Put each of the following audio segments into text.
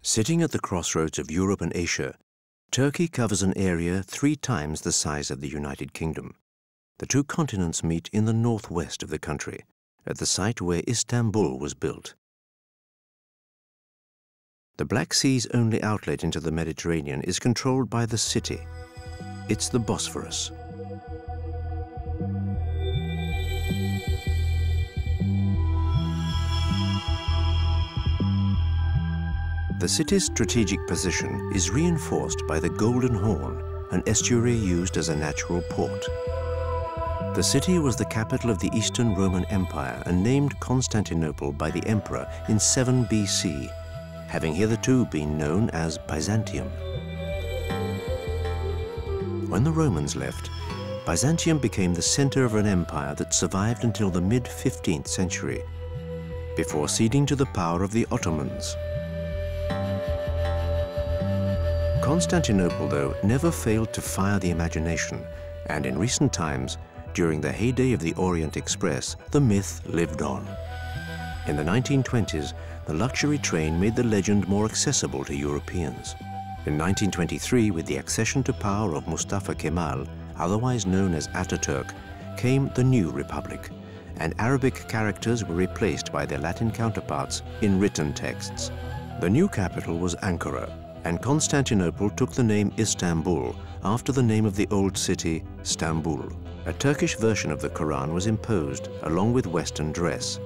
Sitting at the crossroads of Europe and Asia, Turkey covers an area 3 times the size of the United Kingdom. The 2 continents meet in the northwest of the country, at the site where Istanbul was built. The Black Sea's only outlet into the Mediterranean is controlled by the city. It's the Bosphorus. The city's strategic position is reinforced by the Golden Horn, an estuary used as a natural port. The city was the capital of the Eastern Roman Empire and named Constantinople by the emperor in 7 BC, having hitherto been known as Byzantium. When the Romans left, Byzantium became the center of an empire that survived until the mid-15th century, before ceding to the power of the Ottomans. Constantinople, though, never failed to fire the imagination, and in recent times, during the heyday of the Orient Express, the myth lived on. In the 1920s, the luxury train made the legend more accessible to Europeans. In 1923, with the accession to power of Mustafa Kemal, otherwise known as Ataturk, came the new republic, and Arabic characters were replaced by their Latin counterparts in written texts. The new capital was Ankara, and Constantinople took the name Istanbul after the name of the old city, Stambul. A Turkish version of the Quran was imposed along with Western dress.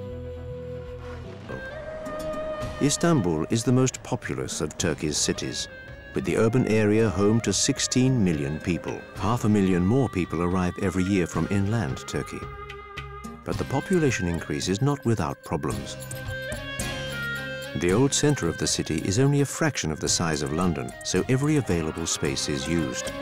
Istanbul is the most populous of Turkey's cities, with the urban area home to 16 million people. 500,000 more people arrive every year from inland Turkey. But the population increase is not without problems. The old center of the city is only a fraction of the size of London, so every available space is used.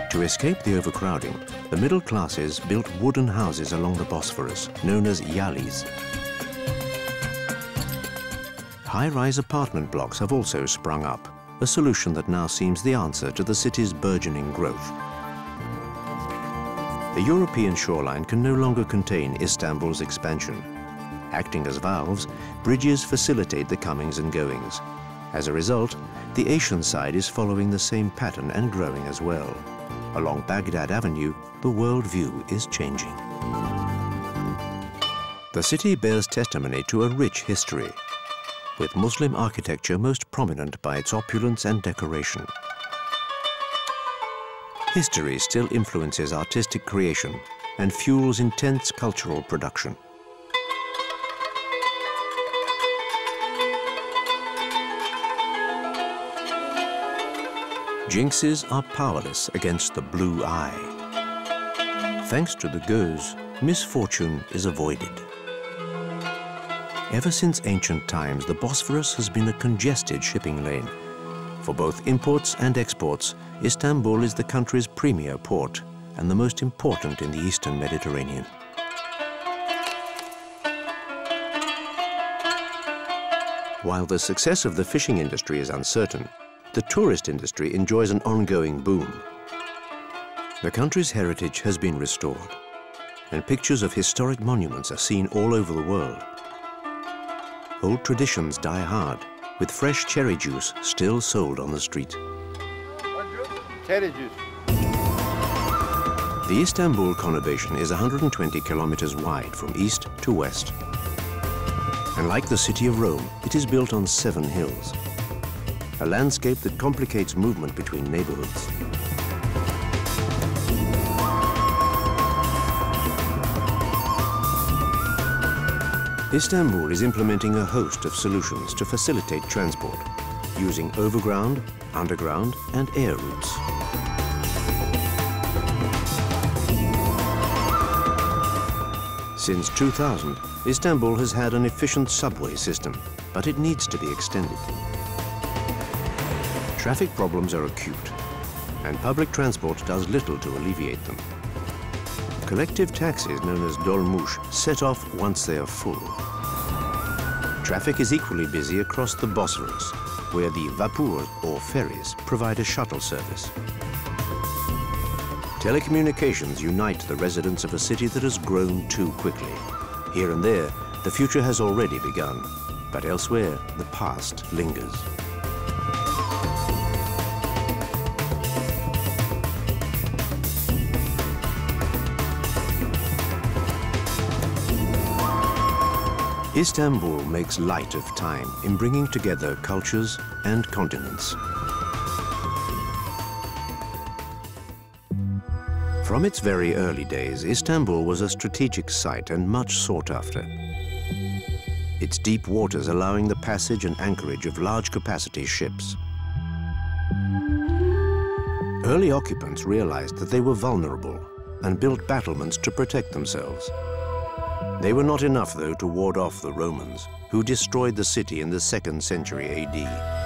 To escape the overcrowding, the middle classes built wooden houses along the Bosphorus, known as yalis. High-rise apartment blocks have also sprung up, a solution that now seems the answer to the city's burgeoning growth. The European shoreline can no longer contain Istanbul's expansion. Acting as valves, bridges facilitate the comings and goings. As a result, the Asian side is following the same pattern and growing as well. Along Baghdad Avenue, the world view is changing. The city bears testimony to a rich history, with Muslim architecture most prominent by its opulence and decoration. History still influences artistic creation and fuels intense cultural production. Jinxes are powerless against the blue eye. Thanks to the göz, misfortune is avoided. Ever since ancient times, the Bosphorus has been a congested shipping lane. For both imports and exports, Istanbul is the country's premier port and the most important in the Eastern Mediterranean. While the success of the fishing industry is uncertain, the tourist industry enjoys an ongoing boom. The country's heritage has been restored, and pictures of historic monuments are seen all over the world. Old traditions die hard, with fresh cherry juice still sold on the street. Cherry juice. The Istanbul conurbation is 120 kilometers wide from east to west. And like the city of Rome, it is built on 7 hills. A landscape that complicates movement between neighborhoods. Istanbul is implementing a host of solutions to facilitate transport, using overground, underground, and air routes. Since 2000, Istanbul has had an efficient subway system, but it needs to be extended. Traffic problems are acute, and public transport does little to alleviate them. Collective taxis known as dolmuş set off once they are full. Traffic is equally busy across the Bosphorus, where the vapurs, or ferries, provide a shuttle service. Telecommunications unite the residents of a city that has grown too quickly. Here and there, the future has already begun, but elsewhere, the past lingers. Istanbul makes light of time in bringing together cultures and continents. From its very early days, Istanbul was a strategic site and much sought after. Its deep waters allowing the passage and anchorage of large-capacity ships. Early occupants realized that they were vulnerable and built battlements to protect themselves. They were not enough, though, to ward off the Romans, who destroyed the city in the 2nd century AD.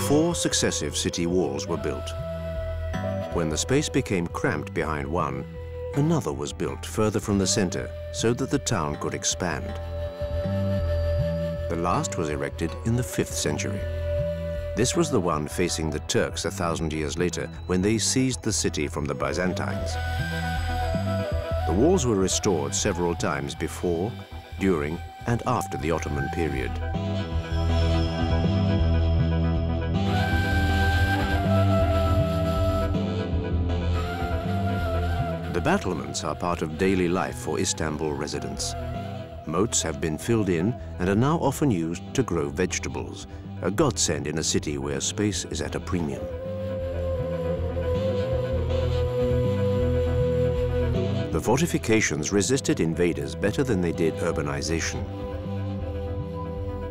Four successive city walls were built. When the space became cramped behind one, another was built further from the center so that the town could expand. The last was erected in the 5th century. This was the one facing the Turks 1,000 years later when they seized the city from the Byzantines. The walls were restored several times before, during, and after the Ottoman period. The battlements are part of daily life for Istanbul residents. Moats have been filled in and are now often used to grow vegetables, a godsend in a city where space is at a premium. The fortifications resisted invaders better than they did urbanization.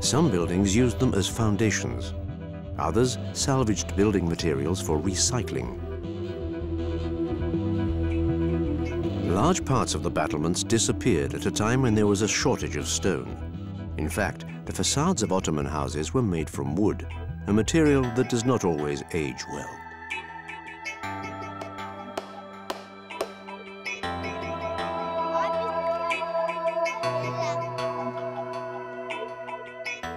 Some buildings used them as foundations. Others salvaged building materials for recycling. Large parts of the battlements disappeared at a time when there was a shortage of stone. In fact, the facades of Ottoman houses were made from wood, a material that does not always age well.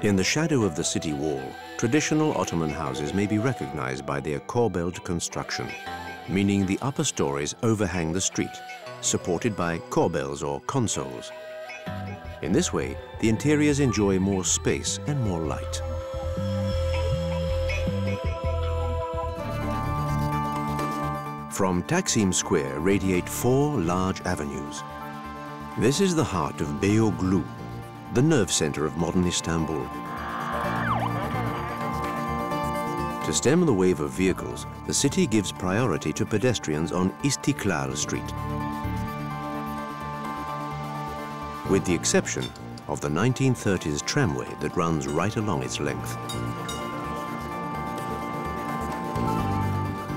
In the shadow of the city wall, traditional Ottoman houses may be recognized by their corbelled construction, meaning the upper stories overhang the street, supported by corbels or consoles. In this way, the interiors enjoy more space and more light. From Taksim Square radiate 4 large avenues. This is the heart of Beyoğlu, the nerve center of modern Istanbul. To stem the wave of vehicles, the city gives priority to pedestrians on Istiklal Street, with the exception of the 1930s tramway that runs right along its length.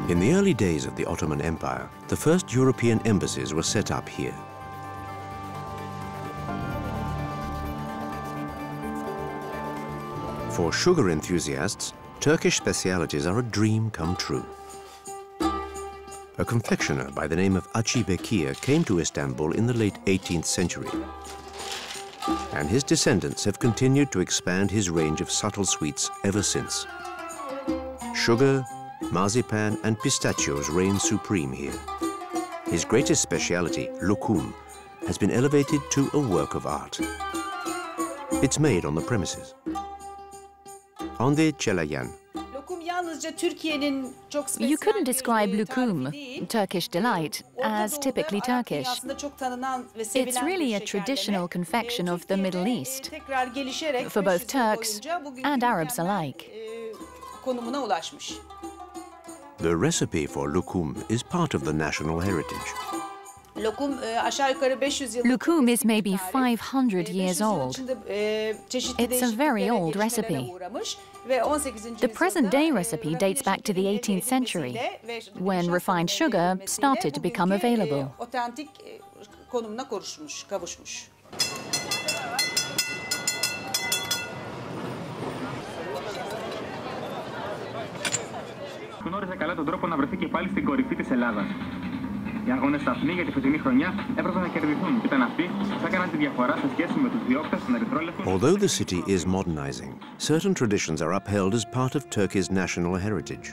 In the early days of the Ottoman Empire, the first European embassies were set up here. For sugar enthusiasts, Turkish specialities are a dream come true. A confectioner by the name of Achi Bekir came to Istanbul in the late 18th century. And his descendants have continued to expand his range of subtle sweets ever since. Sugar, marzipan, and pistachios reign supreme here. His greatest speciality, lokum, has been elevated to a work of art. It's made on the premises. Onde Çelayan. You couldn't describe lokum, Turkish Delight, as typically Turkish. It's really a traditional confection of the Middle East, for both Turks and Arabs alike. The recipe for lokum is part of the national heritage. Lokum is maybe 500 years old. It's a very old recipe. The present-day recipe dates back to the 18th century, when refined sugar started to become available. Γνώριζε καλά τον τρόπο να βρεθεί και πάλι στην κορυφή της Ελλάδας. Οι αγώνες σταθμοί για τη φετινή χρονιά έπρεπε να κερδιθούν και ήταν αυτοί που έκαναν τη διαφορά σε σχέση με τους διώκτες των ερυθρόλεπτων. Although the city is modernizing, certain traditions are upheld as part of Turkey's national heritage.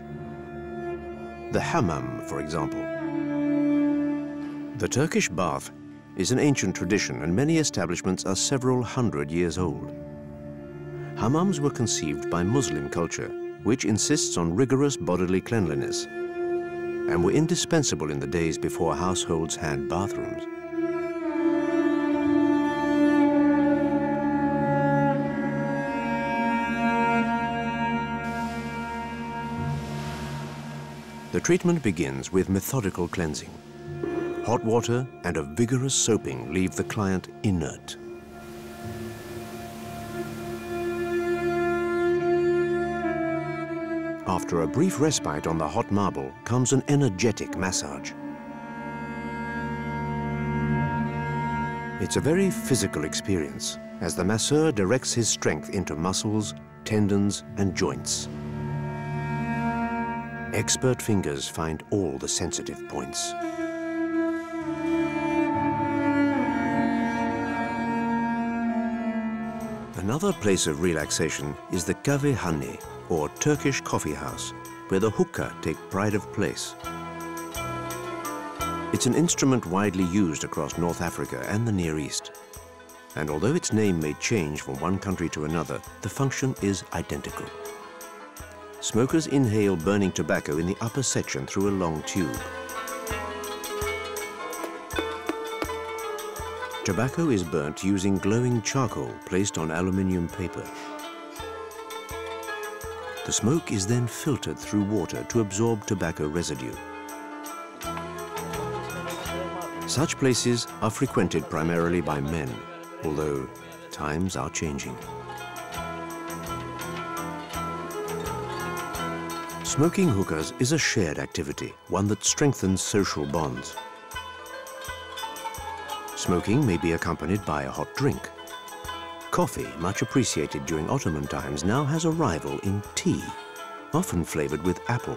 The Hamam, for example. The Turkish Bath is an ancient tradition, and many establishments are several hundred years old. Hammams were conceived by Muslim culture, which insists on rigorous bodily cleanliness, and were indispensable in the days before households had bathrooms. The treatment begins with methodical cleansing. Hot water and a vigorous soaping leave the client inert. After a brief respite on the hot marble comes an energetic massage. It's a very physical experience, as the masseur directs his strength into muscles, tendons, and joints. Expert fingers find all the sensitive points. Another place of relaxation is the Kavehani, or Turkish coffee house, where the hookah take pride of place. It's an instrument widely used across North Africa and the Near East. And although its name may change from one country to another, the function is identical. Smokers inhale burning tobacco in the upper section through a long tube. Tobacco is burnt using glowing charcoal placed on aluminium paper. The smoke is then filtered through water to absorb tobacco residue. Such places are frequented primarily by men, although times are changing. Smoking hookahs is a shared activity, one that strengthens social bonds. Smoking may be accompanied by a hot drink. Coffee, much appreciated during Ottoman times, now has a rival in tea, often flavored with apple.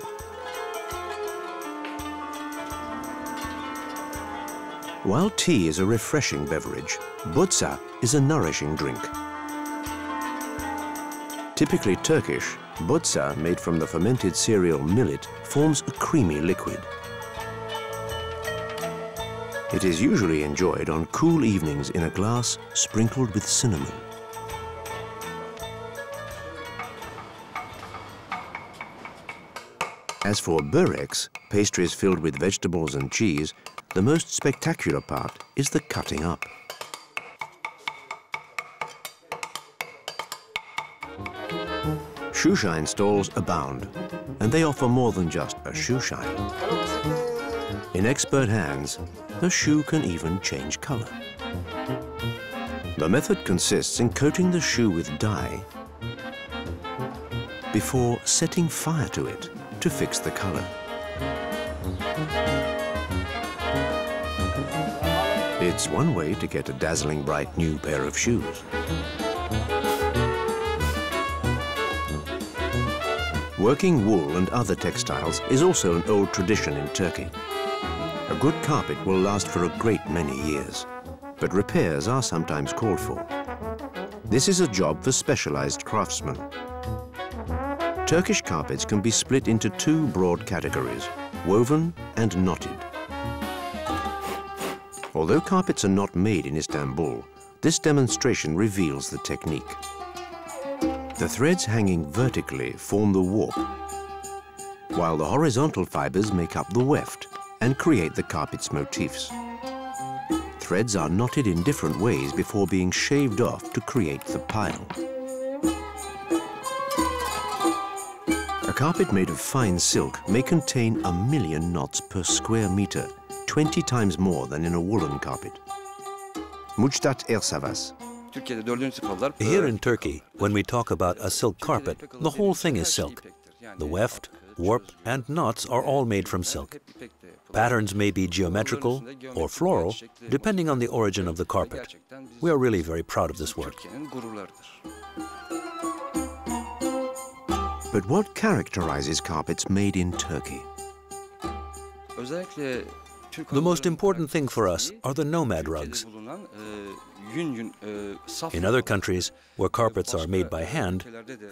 While tea is a refreshing beverage, butsa is a nourishing drink. Typically Turkish, butsa, made from the fermented cereal millet, forms a creamy liquid. It is usually enjoyed on cool evenings in a glass sprinkled with cinnamon. As for böreks, pastries filled with vegetables and cheese, the most spectacular part is the cutting up. Shoeshine stalls abound, and they offer more than just a shoeshine. In expert hands, a shoe can even change color. The method consists in coating the shoe with dye before setting fire to it to fix the color. It's one way to get a dazzling bright new pair of shoes. Working wool and other textiles is also an old tradition in Turkey. A good carpet will last for a great many years, but repairs are sometimes called for. This is a job for specialized craftsmen. Turkish carpets can be split into two broad categories, woven and knotted. Although carpets are not made in Istanbul, this demonstration reveals the technique. The threads hanging vertically form the warp, while the horizontal fibers make up the weft and create the carpet's motifs. Threads are knotted in different ways before being shaved off to create the pile. A carpet made of fine silk may contain 1,000,000 knots per square meter, 20 times more than in a woolen carpet. Muçtat Ersavas. Here in Turkey, when we talk about a silk carpet, the whole thing is silk. The weft, warp, and knots are all made from silk. Patterns may be geometrical or floral, depending on the origin of the carpet. We are really very proud of this work. But what characterizes carpets made in Turkey? The most important thing for us are the nomad rugs. In other countries, where carpets are made by hand,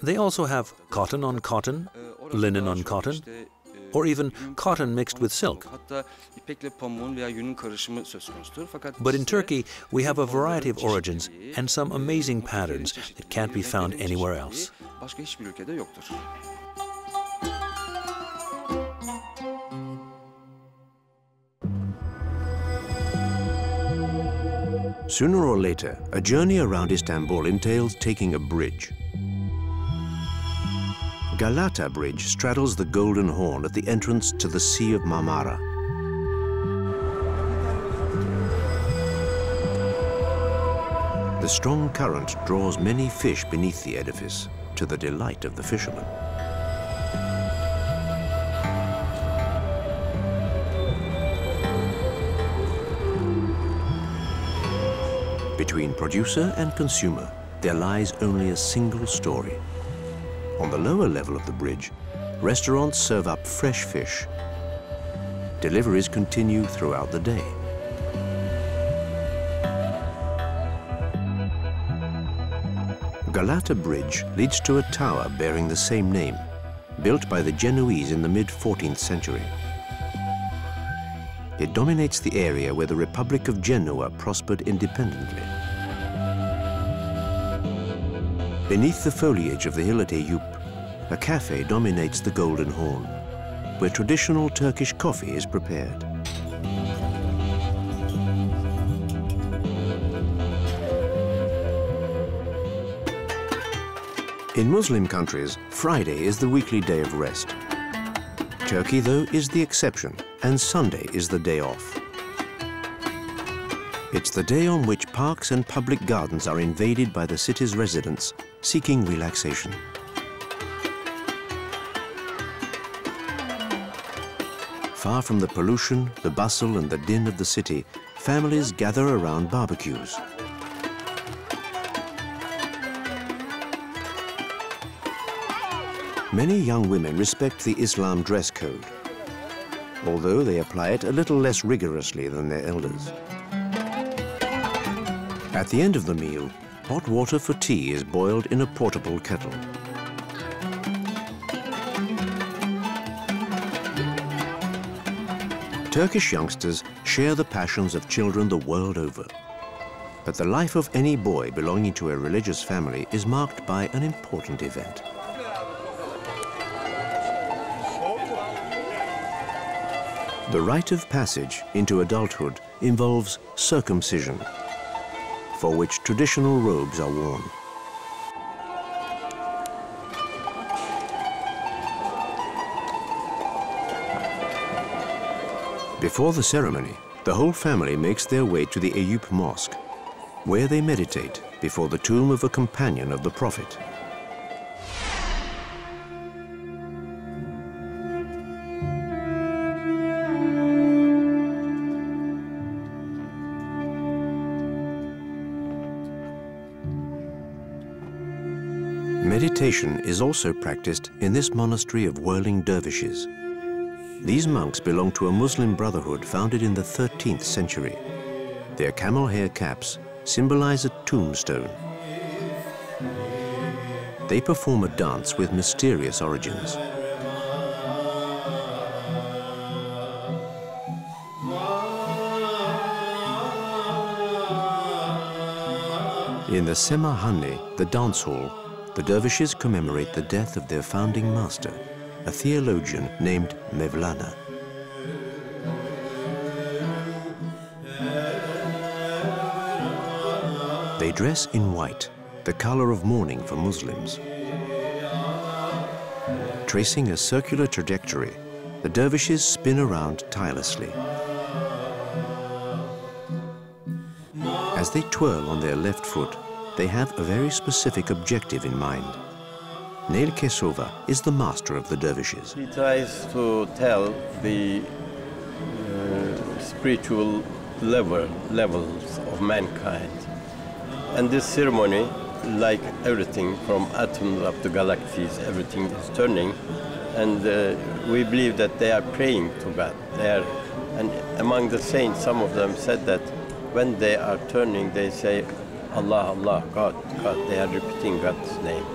they also have cotton on cotton, linen on cotton, or even cotton mixed with silk. But in Turkey, we have a variety of origins and some amazing patterns that can't be found anywhere else. Sooner or later, a journey around Istanbul entails taking a bridge. Galata Bridge straddles the Golden Horn at the entrance to the Sea of Marmara. The strong current draws many fish beneath the edifice, to the delight of the fishermen. Between producer and consumer, there lies only a single story. On the lower level of the bridge, restaurants serve up fresh fish. Deliveries continue throughout the day. Galata Bridge leads to a tower bearing the same name, built by the Genoese in the mid-14th century. It dominates the area where the Republic of Genoa prospered independently. Beneath the foliage of the hill at Eyüp, a cafe dominates the Golden Horn, where traditional Turkish coffee is prepared. In Muslim countries, Friday is the weekly day of rest. Turkey, though, is the exception, and Sunday is the day off. It's the day on which parks and public gardens are invaded by the city's residents seeking relaxation. Far from the pollution, the bustle and the din of the city, families gather around barbecues. Many young women respect the Islam dress code, although they apply it a little less rigorously than their elders. At the end of the meal, hot water for tea is boiled in a portable kettle. Turkish youngsters share the passions of children the world over. But the life of any boy belonging to a religious family is marked by an important event. The rite of passage into adulthood involves circumcision, for which traditional robes are worn. Before the ceremony, the whole family makes their way to the Eyüp Mosque, where they meditate before the tomb of a companion of the Prophet. Meditation is also practiced in this monastery of whirling dervishes. These monks belong to a Muslim brotherhood founded in the 13th century. Their camel hair caps symbolize a tombstone. They perform a dance with mysterious origins. In the Semahane, the dance hall, the dervishes commemorate the death of their founding master, a theologian named Mevlana. They dress in white, the color of mourning for Muslims. Tracing a circular trajectory, the dervishes spin around tirelessly. As they twirl on their left foot, they have a very specific objective in mind. Nail Kesova is the master of the dervishes. He tries to tell the spiritual levels of mankind. And this ceremony, like everything from atoms up to galaxies, everything is turning. And we believe that they are praying to God. They are And among the saints, some of them said that when they are turning, they say, Allah, Allah, God, God. They are repeating God's name.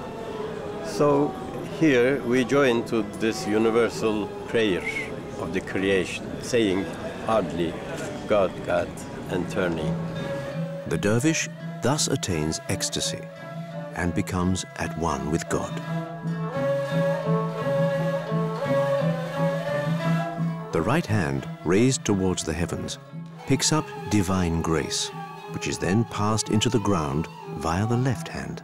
So here we join to this universal prayer of the creation, saying hardly, God, God, and turning. The dervish thus attains ecstasy and becomes at one with God. The right hand, raised towards the heavens, picks up divine grace, which is then passed into the ground via the left hand.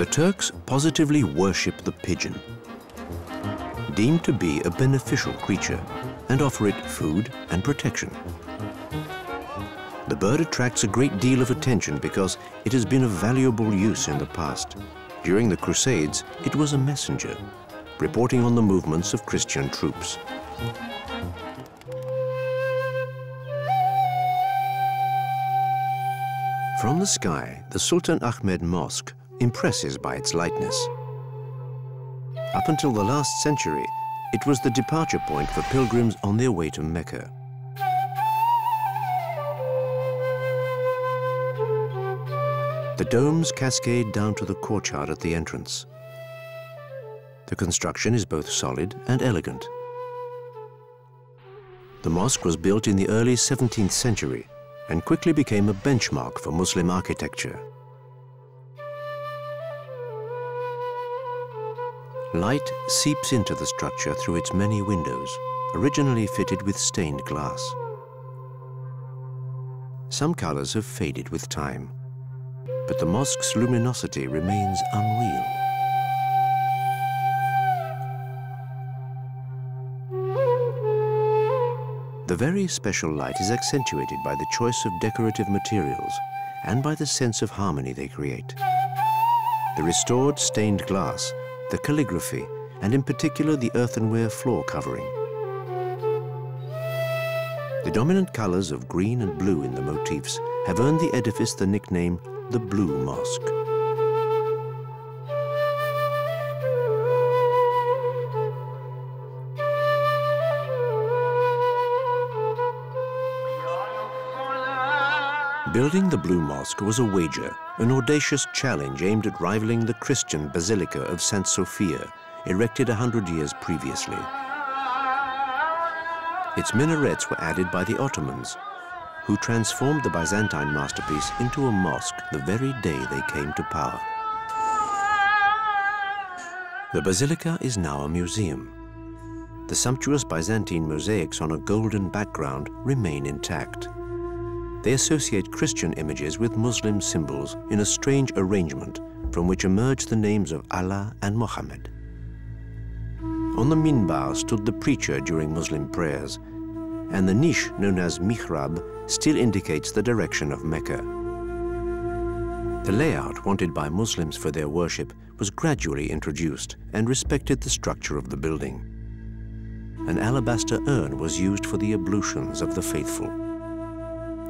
The Turks positively worship the pigeon, deemed to be a beneficial creature, and offer it food and protection. The bird attracts a great deal of attention because it has been of valuable use in the past. During the Crusades, it was a messenger, reporting on the movements of Christian troops. From the sky, the Sultan Ahmed Mosque impresses by its lightness. Up until the last century, it was the departure point for pilgrims on their way to Mecca. The domes cascade down to the courtyard at the entrance. The construction is both solid and elegant. The mosque was built in the early 17th century and quickly became a benchmark for Muslim architecture. Light seeps into the structure through its many windows, originally fitted with stained glass. Some colors have faded with time, but the mosque's luminosity remains unreal. The very special light is accentuated by the choice of decorative materials and by the sense of harmony they create. The restored stained glass, the calligraphy, and in particular the earthenware floor covering. The dominant colors of green and blue in the motifs have earned the edifice the nickname the Blue Mosque. Building the Blue Mosque was a wager, an audacious challenge aimed at rivaling the Christian Basilica of St. Sophia, erected 100 years previously. Its minarets were added by the Ottomans, who transformed the Byzantine masterpiece into a mosque the very day they came to power. The basilica is now a museum. The sumptuous Byzantine mosaics on a golden background remain intact. They associate Christian images with Muslim symbols in a strange arrangement from which emerge the names of Allah and Muhammad. On the minbar stood the preacher during Muslim prayers, and the niche known as mihrab still indicates the direction of Mecca. The layout wanted by Muslims for their worship was gradually introduced and respected the structure of the building. An alabaster urn was used for the ablutions of the faithful.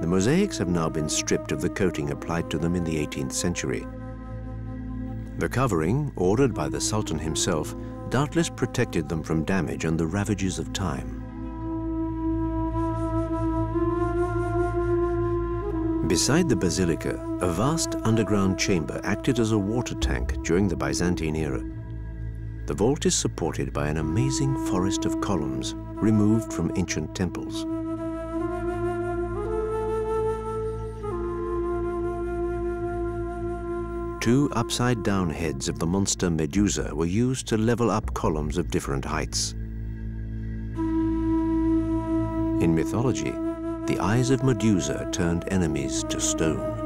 The mosaics have now been stripped of the coating applied to them in the 18th century. The covering, ordered by the Sultan himself, doubtless protected them from damage and the ravages of time. Beside the basilica, a vast underground chamber acted as a water tank during the Byzantine era. The vault is supported by an amazing forest of columns removed from ancient temples. Two upside-down heads of the monster Medusa were used to level up columns of different heights. In mythology, the eyes of Medusa turned enemies to stone.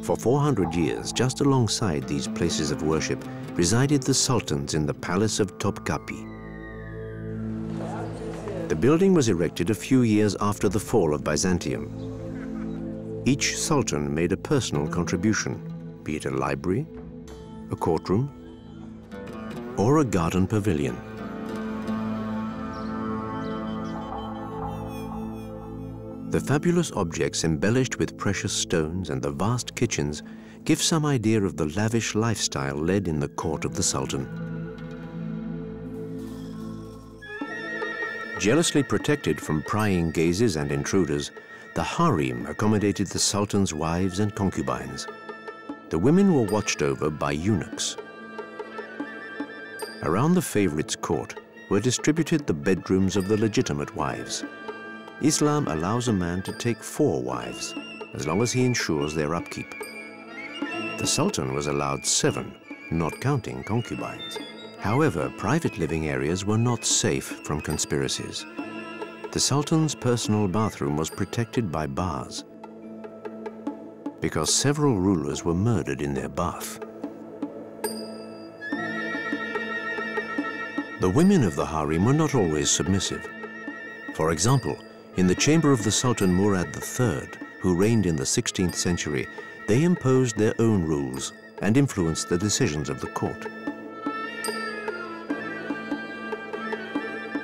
For 400 years, just alongside these places of worship, resided the Sultans in the palace of Topkapi. The building was erected a few years after the fall of Byzantium. Each sultan made a personal contribution, be it a library, a courtroom, or a garden pavilion. The fabulous objects embellished with precious stones and the vast kitchens give some idea of the lavish lifestyle led in the court of the Sultan. Jealously protected from prying gazes and intruders, the harem accommodated the Sultan's wives and concubines. The women were watched over by eunuchs. Around the favorite's court were distributed the bedrooms of the legitimate wives. Islam allows a man to take 4 wives, as long as he ensures their upkeep. The Sultan was allowed 7, not counting concubines. However, private living areas were not safe from conspiracies. The Sultan's personal bathroom was protected by bars, because several rulers were murdered in their bath. The women of the harem were not always submissive. For example, in the chamber of the Sultan Murad III, who reigned in the 16th century, they imposed their own rules and influenced the decisions of the court.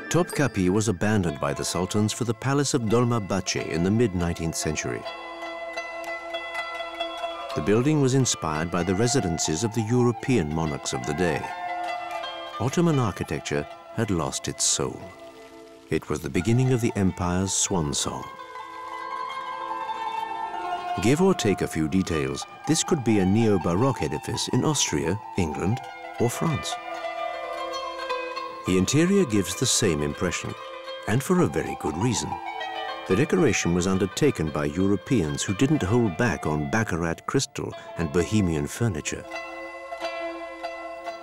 Topkapi was abandoned by the Sultans for the palace of Dolmabahce in the mid-19th century. The building was inspired by the residences of the European monarchs of the day. Ottoman architecture had lost its soul. It was the beginning of the empire's swan song. Give or take a few details, this could be a neo-Baroque edifice in Austria, England, or France. The interior gives the same impression, and for a very good reason. The decoration was undertaken by Europeans who didn't hold back on baccarat crystal and Bohemian furniture.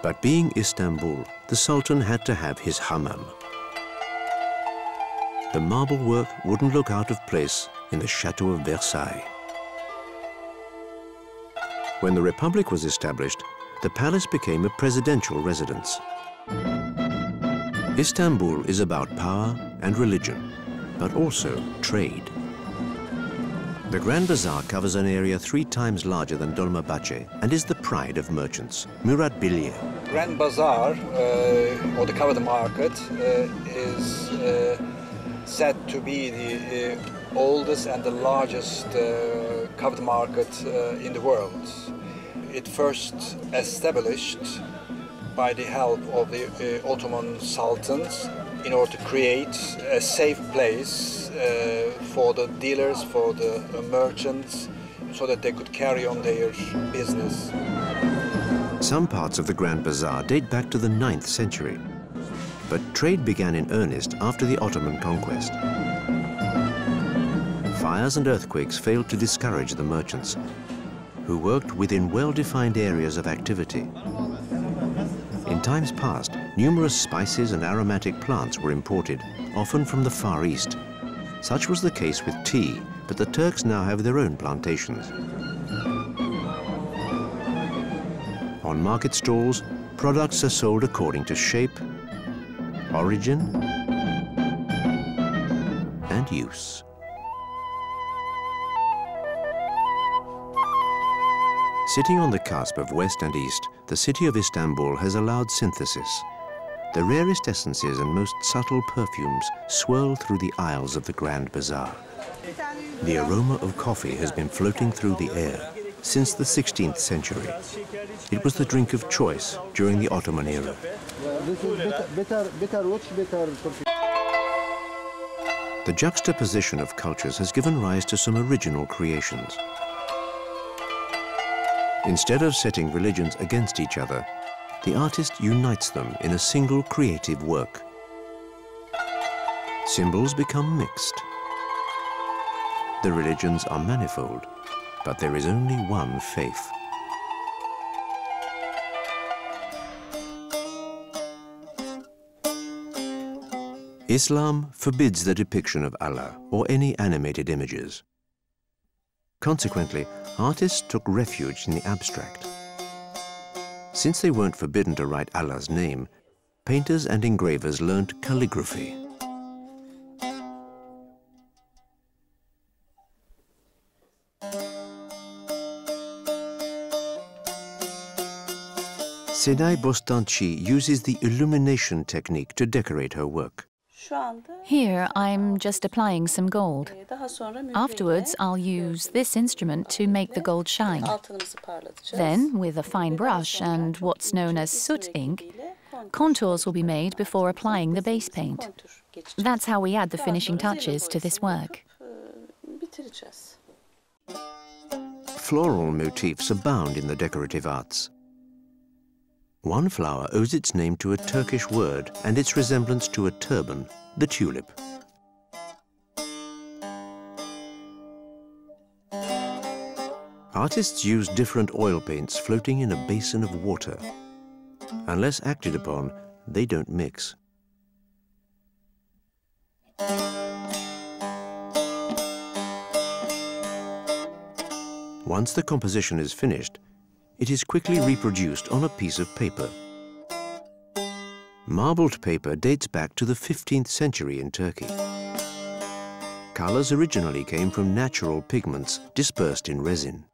But being Istanbul, the Sultan had to have his Hamam. The marble work wouldn't look out of place in the Chateau of Versailles. When the Republic was established, the palace became a presidential residence. Istanbul is about power and religion, but also trade. The Grand Bazaar covers an area 3 times larger than Dolmabahce and is the pride of merchants. Megidiere. Grand Bazaar, or the covered market, is said to be the oldest and the largest covered market in the world. It first established by the help of the Ottoman Sultans in order to create a safe place for the dealers, for the merchants, so that they could carry on their business. Some parts of the Grand Bazaar date back to the 9th century, but trade began in earnest after the Ottoman conquest. Fires and earthquakes failed to discourage the merchants, who worked within well-defined areas of activity. In times past, numerous spices and aromatic plants were imported, often from the Far East. Such was the case with tea, but the Turks now have their own plantations. On market stalls, products are sold according to shape, origin, and use. Sitting on the cusp of West and East, the city of Istanbul has allowed synthesis. The rarest essences and most subtle perfumes swirl through the aisles of the Grand Bazaar. The aroma of coffee has been floating through the air since the 16th century. It was the drink of choice during the Ottoman era. The juxtaposition of cultures has given rise to some original creations. Instead of setting religions against each other, the artist unites them in a single creative work. Symbols become mixed. The religions are manifold, but there is only one faith. Islam forbids the depiction of Allah or any animated images. Consequently, artists took refuge in the abstract. Since they weren't forbidden to write Allah's name, painters and engravers learned calligraphy. Senay Bostanchi uses the illumination technique to decorate her work. Here, I'm just applying some gold. Afterwards, I'll use this instrument to make the gold shine. Then, with a fine brush and what's known as soot ink, contours will be made before applying the base paint. That's how we add the finishing touches to this work. Floral motifs abound in the decorative arts. One flower owes its name to a Turkish word and its resemblance to a turban, the tulip. Artists use different oil paints floating in a basin of water. Unless acted upon, they don't mix. Once the composition is finished, it is quickly reproduced on a piece of paper. Marbled paper dates back to the 15th century in Turkey. Colors originally came from natural pigments dispersed in resin.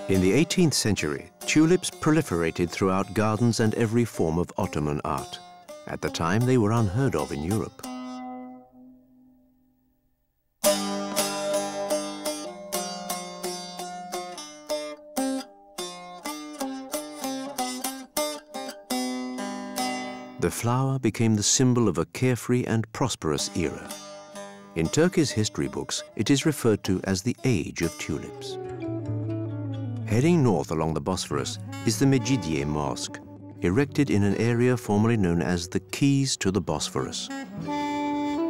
In the 18th century, tulips proliferated throughout gardens and every form of Ottoman art. At the time, they were unheard of in Europe. The flower became the symbol of a carefree and prosperous era. In Turkey's history books, it is referred to as the Age of Tulips. Heading north along the Bosphorus is the Megidiere Mosque, erected in an area formerly known as the Keys to the Bosphorus.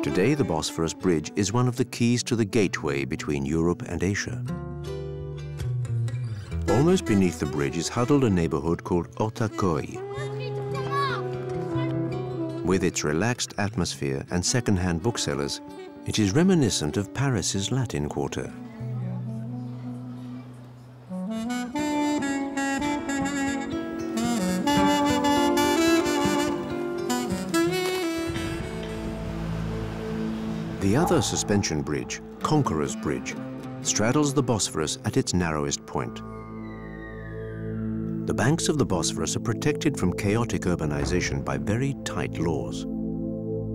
Today, the Bosphorus Bridge is one of the keys to the gateway between Europe and Asia. Almost beneath the bridge is huddled a neighborhood called Ortaköy. With its relaxed atmosphere and second-hand booksellers, it is reminiscent of Paris's Latin Quarter. The other suspension bridge, Conqueror's Bridge, straddles the Bosphorus at its narrowest point. The banks of the Bosphorus are protected from chaotic urbanization by very tight laws.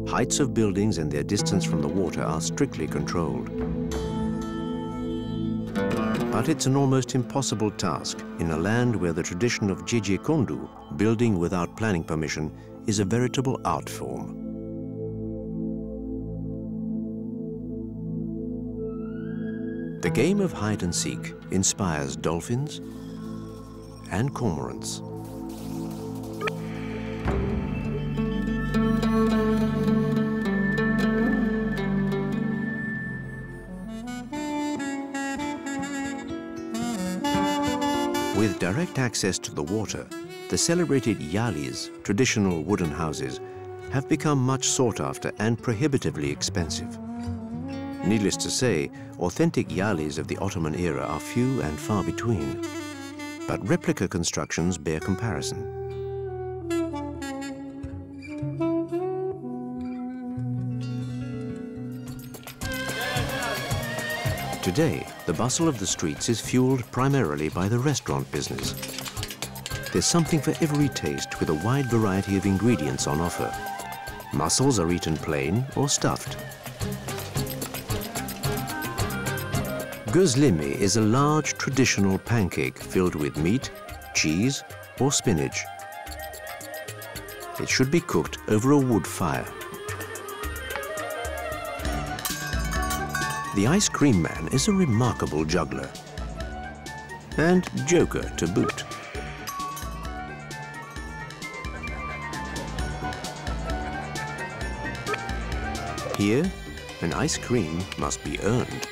Heights of buildings and their distance from the water are strictly controlled. But it's an almost impossible task in a land where the tradition of gecekondu, building without planning permission, is a veritable art form. The game of hide and seek inspires dolphins and cormorants. With direct access to the water, the celebrated yalis, traditional wooden houses, have become much sought after and prohibitively expensive. Needless to say, authentic yalis of the Ottoman era are few and far between. But replica constructions bear comparison. Today, the bustle of the streets is fueled primarily by the restaurant business. There's something for every taste with a wide variety of ingredients on offer. Mussels are eaten plain or stuffed. Gözleme is a large traditional pancake filled with meat, cheese, or spinach. It should be cooked over a wood fire. The ice cream man is a remarkable juggler and joker to boot. Here, an ice cream must be earned.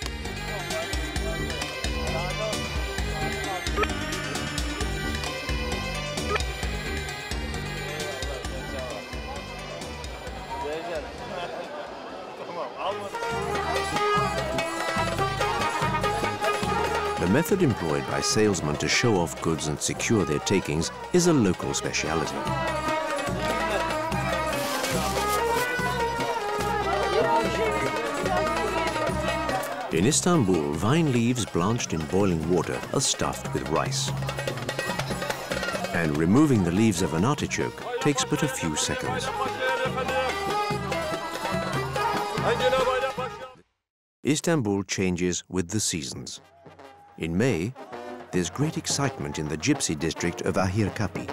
The method employed by salesmen to show off goods and secure their takings is a local speciality. In Istanbul, vine leaves blanched in boiling water are stuffed with rice. And removing the leaves of an artichoke takes but a few seconds. Istanbul changes with the seasons. In May, there's great excitement in the gypsy district of Topkapi.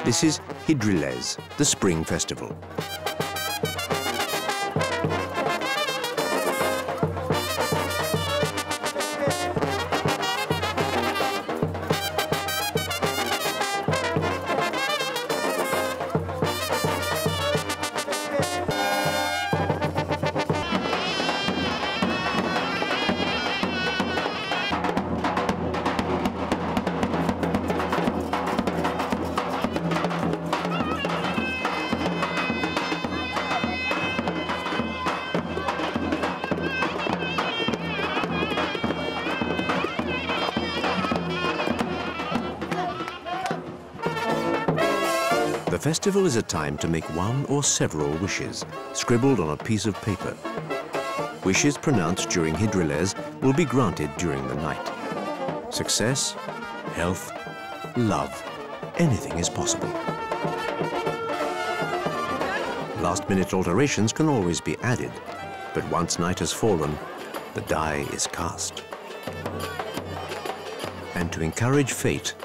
This is Hidriles, the spring festival. The festival is a time to make one or several wishes, scribbled on a piece of paper. Wishes pronounced during Hidriles will be granted during the night. Success, health, love, anything is possible. Last-minute alterations can always be added, but once night has fallen, the die is cast. And to encourage fate,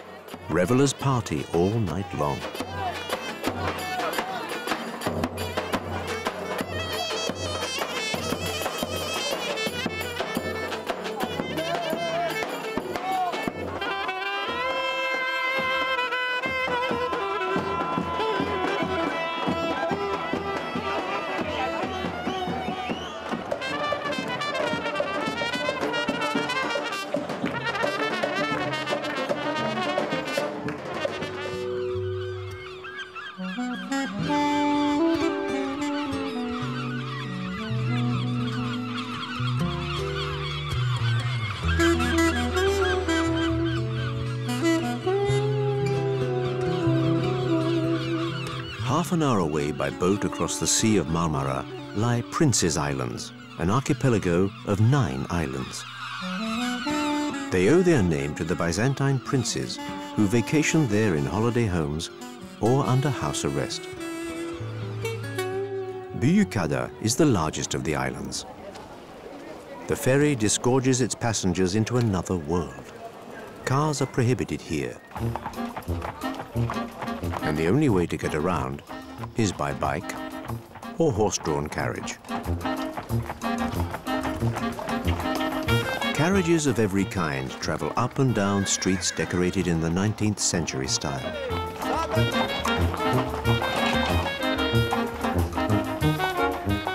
revelers party all night long. Half an hour away by boat across the Sea of Marmara lie Prince's Islands, an archipelago of 9 islands. They owe their name to the Byzantine princes who vacationed there in holiday homes or under house arrest. Büyükada is the largest of the islands. The ferry disgorges its passengers into another world. Cars are prohibited here. And the only way to get around is by bike or horse-drawn carriage. Carriages of every kind travel up and down streets decorated in the 19th century style.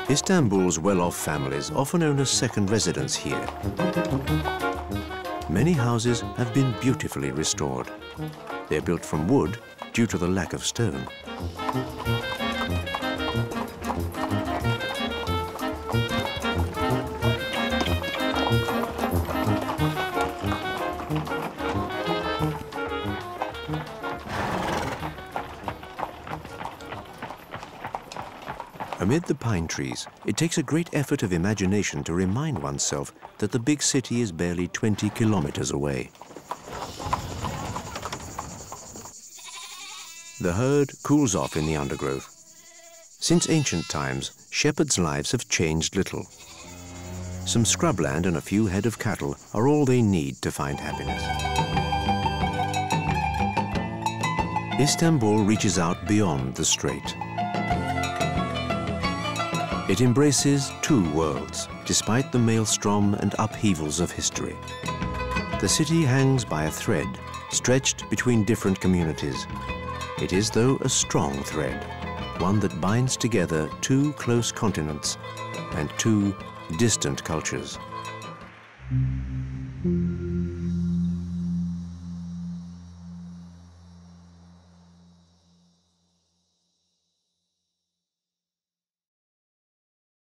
Istanbul's well-off families often own a second residence here. Many houses have been beautifully restored. They're built from wood due to the lack of stone. Amid the pine trees, it takes a great effort of imagination to remind oneself that the big city is barely 20 kilometers away. The herd cools off in the undergrowth. Since ancient times, shepherds' lives have changed little. Some scrubland and a few head of cattle are all they need to find happiness. Istanbul reaches out beyond the strait. It embraces 2 worlds, despite the maelstrom and upheavals of history. The city hangs by a thread, stretched between different communities. It is, though, a strong thread, one that binds together 2 close continents and 2 distant cultures.